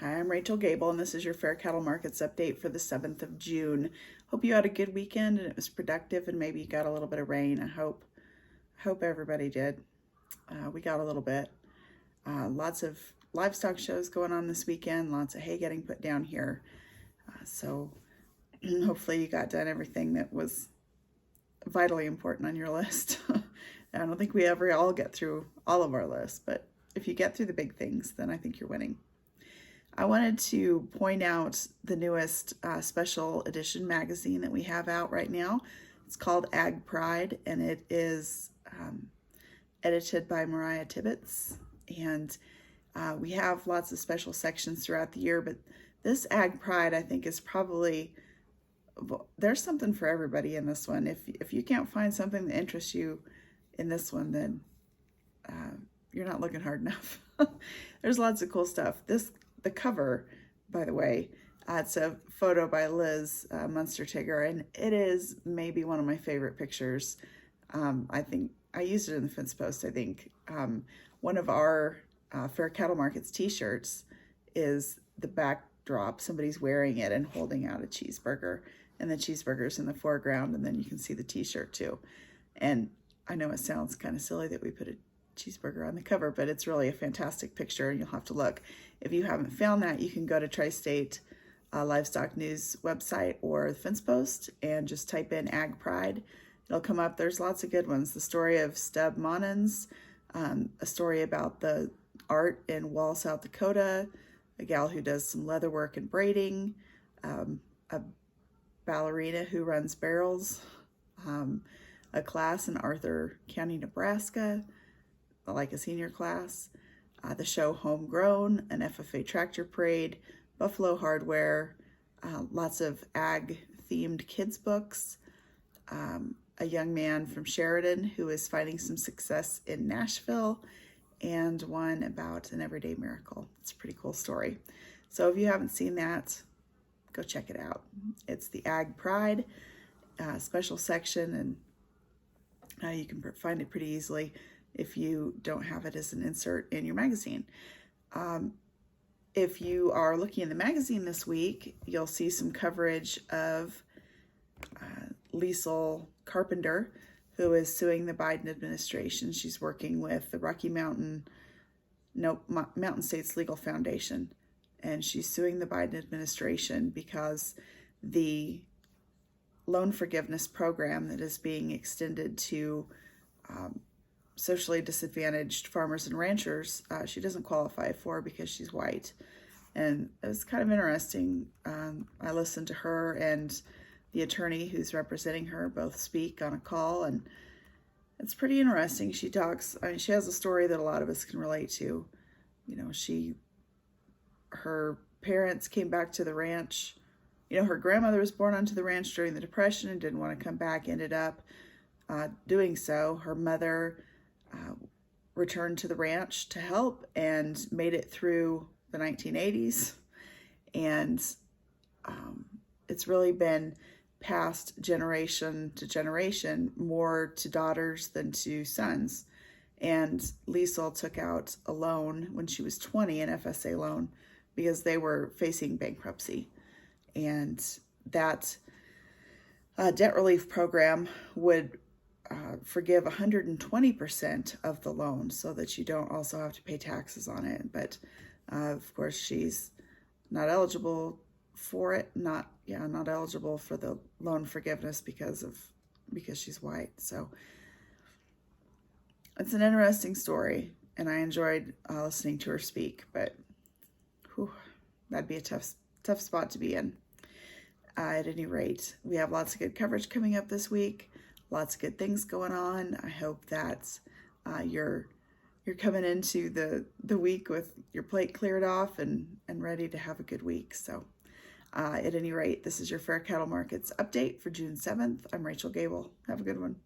Hi, I'm Rachel Gable, and this is your Fair Cattle Markets update for the 7th of June. Hope you had a good weekend and it was productive, and maybe you got a little bit of rain. I hope everybody did. We got a little bit. Lots of livestock shows going on this weekend, lots of hay getting put down here. So hopefully you got done everything that was vitally important on your list. I don't think we ever all get through all of our lists, but if you get through the big things, then I think you're winning. I wanted to point out the newest special edition magazine that we have out right now. It's called Ag Pride, and it is edited by Mariah Tibbetts. And we have lots of special sections throughout the year, but this Ag Pride, I think, is probably, there's something for everybody in this one. If you can't find something that interests you in this one, then you're not looking hard enough. There's lots of cool stuff. The cover, by the way, it's a photo by Liz Munster-Tigger, and it is maybe one of my favorite pictures. I think I used it in the fence post. I think one of our Fair Cattle Markets t-shirts is the backdrop. Somebody's wearing it and holding out a cheeseburger, and the cheeseburger's in the foreground, and then you can see the t-shirt too. And I know it sounds kind of silly that we put a cheeseburger on the cover, but it's really a fantastic picture, and you'll have to look. If you haven't found that, you can go to Tri-State Livestock News website or the Fence Post and just type in Ag Pride. It'll come up. There's lots of good ones. The story of Stub Monans, a story about the art in Wall, South Dakota, a gal who does some leather work and braiding, a ballerina who runs barrels, a class in Arthur County, Nebraska, like a senior class, the show Homegrown, an FFA tractor parade, Buffalo Hardware, lots of ag-themed kids books, a young man from Sheridan who is finding some success in Nashville, and one about an everyday miracle. It's a pretty cool story. So if you haven't seen that, go check it out. It's the Ag Pride special section, and you can find it pretty easily if you don't have it as an insert in your magazine. If you are looking in the magazine this week, you'll see some coverage of Leisl Carpenter, who is suing the Biden administration. She's working with the Mountain States Legal Foundation, and she's suing the Biden administration because the loan forgiveness program that is being extended to socially disadvantaged farmers and ranchers, she doesn't qualify for because she's white. And it was kind of interesting. I listened to her and the attorney who's representing her both speak on a call, and it's pretty interesting. She talks, she has a story that a lot of us can relate to. You know, her parents came back to the ranch. You know, her grandmother was born onto the ranch during the Depression and didn't want to come back, ended up doing so. Her mother returned to the ranch to help and made it through the 1980s. And it's really been passed generation to generation, more to daughters than to sons. And Leisl took out a loan when she was 20, an FSA loan, because they were facing bankruptcy. And that debt relief program would forgive 120% of the loan so that you don't also have to pay taxes on it. But of course, she's not eligible for it, not eligible for the loan forgiveness because she's white. So it's an interesting story, and I enjoyed listening to her speak, but that'd be a tough spot to be in. At any rate, we have lots of good coverage coming up this week, lots of good things going on. I hope that you're coming into the week with your plate cleared off and ready to have a good week. So at any rate, this is your Fair Cattle Markets update for June 7th. I'm Rachel Gable. Have a good one.